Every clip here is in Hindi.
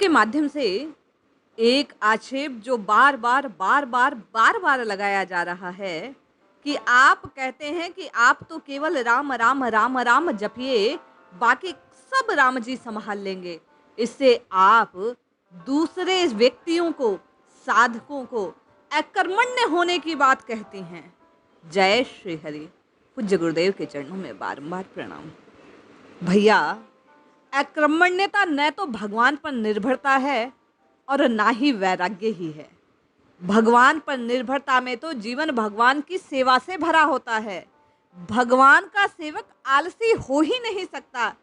के माध्यम से एक आक्षेप जो बार बार लगाया जा रहा है कि आप कहते हैं कि आप तो केवल राम राम राम राम जपिए, बाकी सब राम जी संभाल लेंगे। इससे आप दूसरे व्यक्तियों को, साधकों को अकर्मण्य होने की बात कहती हैं। जय श्री हरि। पूज्य गुरुदेव के चरणों में बारंबार प्रणाम। भैया, अकर्मण्यता न तो भगवान पर निर्भरता है और ना ही वैराग्य ही है। भगवान पर निर्भरता में तो जीवन भगवान की सेवा से भरा होता है। भगवान का सेवक आलसी हो ही नहीं सकता।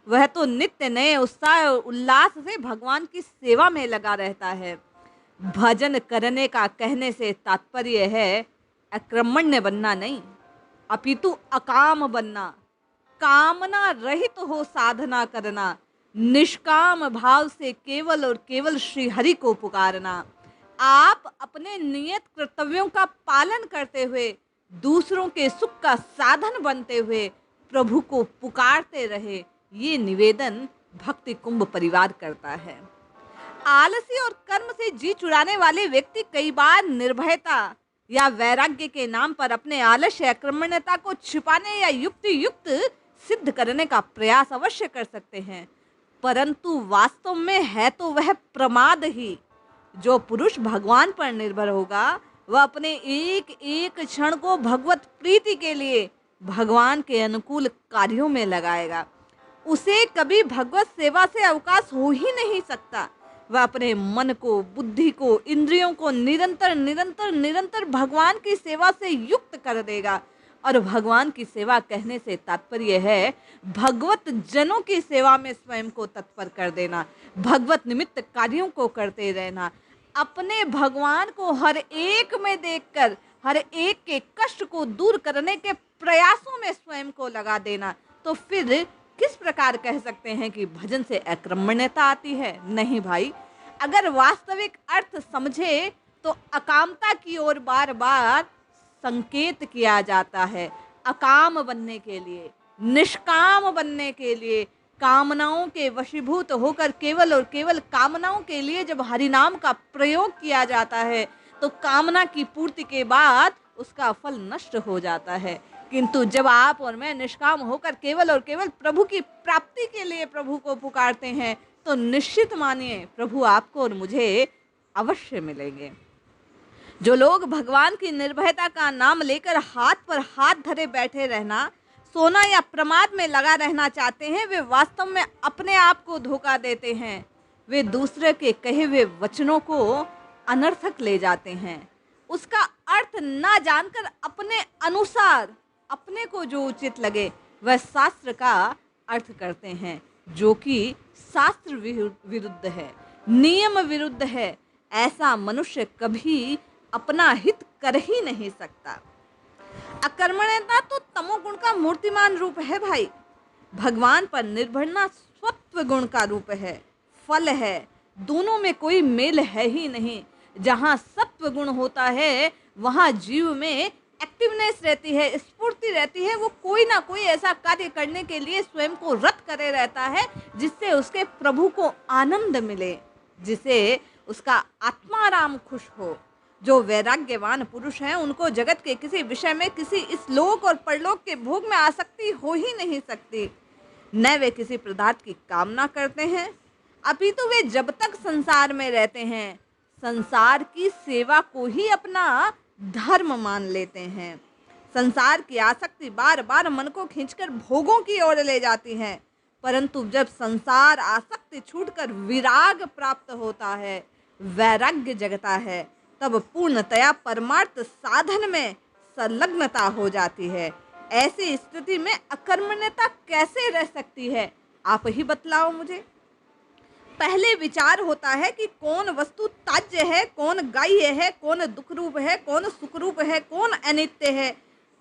वह तो नित्य नए उत्साह और उल्लास से भगवान की सेवा में लगा रहता है। भजन करने का कहने से तात्पर्य है अकर्मण्य बनना नहीं, अपितु अकाम बनना, कामना रहित हो साधना करना, निष्काम भाव से केवल और केवल श्री हरि को पुकारना। आप अपने नियत कर्तव्यों का पालन करते हुए, दूसरों के सुख का साधन बनते हुए प्रभु को पुकारते रहे, ये निवेदन भक्ति कुंभ परिवार करता है। आलसी और कर्म से जी चुराने वाले व्यक्ति कई बार निर्भयता या वैराग्य के नाम पर अपने आलस्य अकर्मण्यता को छिपाने या युक्ति युक्त सिद्ध करने का प्रयास अवश्य कर सकते हैं, परंतु वास्तव में है तो वह प्रमाद ही। जो पुरुष भगवान पर निर्भर होगा वह अपने एक एक क्षण को भगवत प्रीति के लिए भगवान के अनुकूल कार्यों में लगाएगा। उसे कभी भगवत सेवा से अवकाश हो ही नहीं सकता। वह अपने मन को, बुद्धि को, इंद्रियों को निरंतर निरंतर निरंतर भगवान की सेवा से युक्त कर देगा। और भगवान की सेवा कहने से तात्पर्य है भगवत जनों की सेवा में स्वयं को तत्पर कर देना, भगवत निमित्त कार्यों को करते रहना, अपने भगवान को हर एक में देखकर हर एक के कष्ट को दूर करने के प्रयासों में स्वयं को लगा देना। तो फिर किस प्रकार कह सकते हैं कि भजन से अकर्मण्यता आती है? नहीं भाई, अगर वास्तविक अर्थ समझे तो अकामता की ओर बार बार संकेत किया जाता है। अकाम बनने के लिए, निष्काम बनने के लिए, कामनाओं के वशीभूत होकर केवल और केवल कामनाओं के लिए जब हरिनाम का प्रयोग किया जाता है तो कामना की पूर्ति के बाद उसका फल नष्ट हो जाता है। किंतु जब आप और मैं निष्काम होकर केवल और केवल प्रभु की प्राप्ति के लिए प्रभु को पुकारते हैं तो निश्चित मानिए प्रभु आपको और मुझे अवश्य मिलेंगे। जो लोग भगवान की निर्भयता का नाम लेकर हाथ पर हाथ धरे बैठे रहना, सोना या प्रमाद में लगा रहना चाहते हैं, वे वास्तव में अपने आप को धोखा देते हैं। वे दूसरे के कहे हुए वचनों को अनर्थक ले जाते हैं, उसका अर्थ ना जानकर अपने अनुसार अपने को जो उचित लगे वह शास्त्र का अर्थ करते हैं, जो कि शास्त्र विरुद्ध है, नियम विरुद्ध है। ऐसा मनुष्य कभी अपना हित कर ही नहीं सकता। अकर्मण्यता तो तमोगुण का मूर्तिमान रूप है भाई। भगवान पर निर्भरना सत्व गुण का रूप है, फल है। दोनों में कोई मेल है ही नहीं। जहाँ सत्व गुण होता है वहाँ जीव में एक्टिवनेस रहती है, स्फूर्ति रहती है। वो कोई ना कोई ऐसा कार्य करने के लिए स्वयं को रत करे रहता है जिससे उसके प्रभु को आनंद मिले, जिसे उसका आत्माराम खुश हो। जो वैराग्यवान पुरुष हैं उनको जगत के किसी विषय में, किसी इस लोक और परलोक के भोग में आसक्ति हो ही नहीं सकती। न वे किसी पदार्थ की कामना करते हैं, अपितु वे जब तक संसार में रहते हैं संसार की सेवा को ही अपना धर्म मान लेते हैं। संसार की आसक्ति बार बार मन को खींचकर भोगों की ओर ले जाती है, परंतु जब संसार आसक्ति छूटकर विराग प्राप्त होता है, वैराग्य जगता है, तब पूर्णतया परमार्थ साधन में संलग्नता हो जाती है। ऐसी स्थिति में अकर्मण्यता कैसे रह सकती है? आप ही बतलाओ मुझे। पहले विचार होता है कि कौन वस्तु त्याज्य है, कौन ग्राह्य है, कौन दुख रूप है, कौन सुख रूप है, कौन अनित्य है,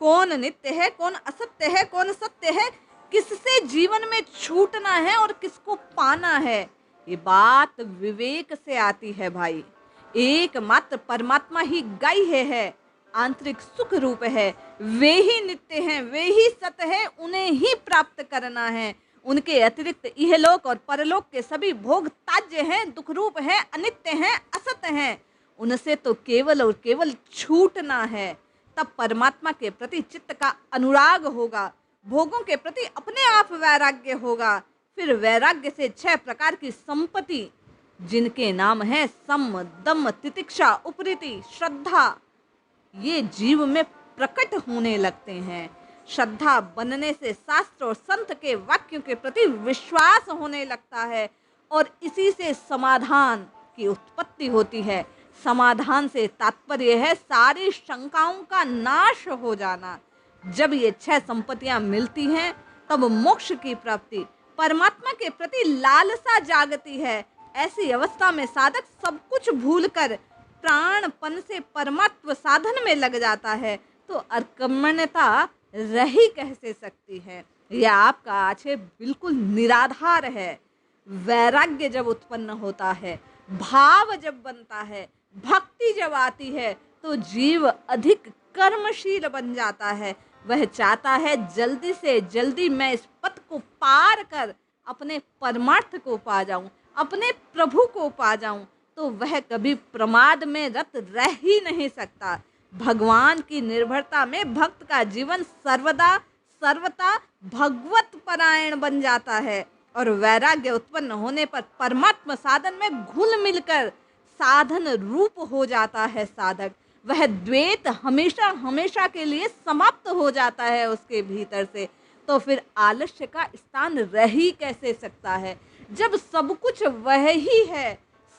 कौन नित्य है, कौन असत्य है, कौन सत्य है, किससे जीवन में छूटना है और किसको पाना है। ये बात विवेक से आती है भाई। एकमात्र परमात्मा ही ग्राह्य है, आंतरिक सुख रूप है, वे ही नित्य हैं, वे ही सत्य है, उन्हें ही प्राप्त करना है, उनके अतिरिक्त इहलोक और परलोक के सभी भोग त्याज्य हैं, दुखरूप हैं, अनित्य हैं, असत हैं। उनसे तो केवल और केवल छूटना है। तब परमात्मा के प्रति चित्त का अनुराग होगा, भोगों के प्रति अपने आप वैराग्य होगा। फिर वैराग्य से 6 प्रकार की संपत्ति, जिनके नाम है सम, दम, तितिक्षा, उपरीति, श्रद्धा, ये जीव में प्रकट होने लगते हैं। श्रद्धा बनने से शास्त्र और संत के वाक्यों के प्रति विश्वास होने लगता है और इसी से समाधान की उत्पत्ति होती है। समाधान से तात्पर्य है सारी शंकाओं का नाश हो जाना। जब ये 6 संपत्तियां मिलती हैं तब मोक्ष की प्राप्ति, परमात्मा के प्रति लालसा जागती है। ऐसी अवस्था में साधक सब कुछ भूलकर प्राणपन से परमात्म साधन में लग जाता है। तो अकर्मण्यता रह ही कैसे सकती है? यह आपका आक्षेप बिल्कुल निराधार है। वैराग्य जब उत्पन्न होता है, भाव जब बनता है, भक्ति जब आती है, तो जीव अधिक कर्मशील बन जाता है। वह चाहता है जल्दी से जल्दी मैं इस पथ को पार कर अपने परमार्थ को पा जाऊं, अपने प्रभु को पा जाऊं। तो वह कभी प्रमाद में रत रह ही नहीं सकता। भगवान की निर्भरता में भक्त का जीवन सर्वदा सर्वथा भगवत परायण बन जाता है और वैराग्य उत्पन्न होने पर परमात्मा साधन में घुल मिलकर साधन रूप हो जाता है साधक। वह द्वैत हमेशा हमेशा के लिए समाप्त हो जाता है उसके भीतर से। तो फिर आलस्य का स्थान रह ही कैसे सकता है? जब सब कुछ वह ही है,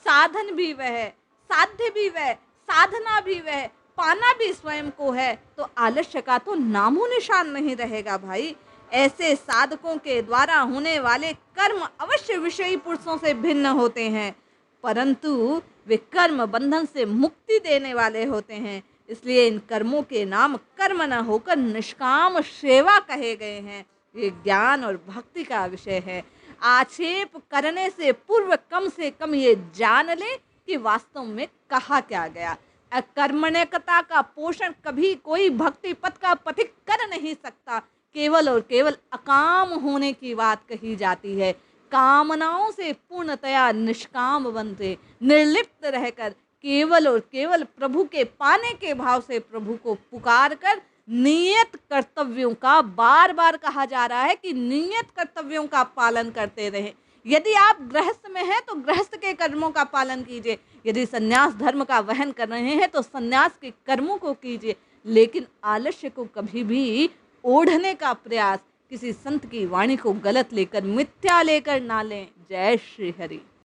साधन भी वह, साध्य भी वह, साधना भी वह, पाना भी स्वयं को है, तो आलस्य का तो नामो निशान नहीं रहेगा भाई। ऐसे साधकों के द्वारा होने वाले कर्म अवश्य विषयी पुरुषों से भिन्न होते हैं, परंतु वे कर्म बंधन से मुक्ति देने वाले होते हैं। इसलिए इन कर्मों के नाम कर्म न होकर निष्काम सेवा कहे गए हैं। ये ज्ञान और भक्ति का विषय है। आक्षेप करने से पूर्व कम से कम ये जान ले कि वास्तव में कहा क्या गया। अकर्मण्यता का पोषण कभी कोई भक्ति पथ का पथिक कर नहीं सकता। केवल और केवल अकाम होने की बात कही जाती है। कामनाओं से पूर्णतया निष्काम बनते, निर्लिप्त रहकर केवल और केवल प्रभु के पाने के भाव से प्रभु को पुकार कर नियत कर्तव्यों का, बार बार कहा जा रहा है कि नियत कर्तव्यों का पालन करते रहें। यदि आप गृहस्थ में हैं तो गृहस्थ के कर्मों का पालन कीजिए, यदि संन्यास धर्म का वहन कर रहे हैं तो संन्यास के कर्मों को कीजिए, लेकिन आलस्य को कभी भी ओढ़ने का प्रयास, किसी संत की वाणी को गलत लेकर, मिथ्या लेकर ना लें। जय श्री हरि।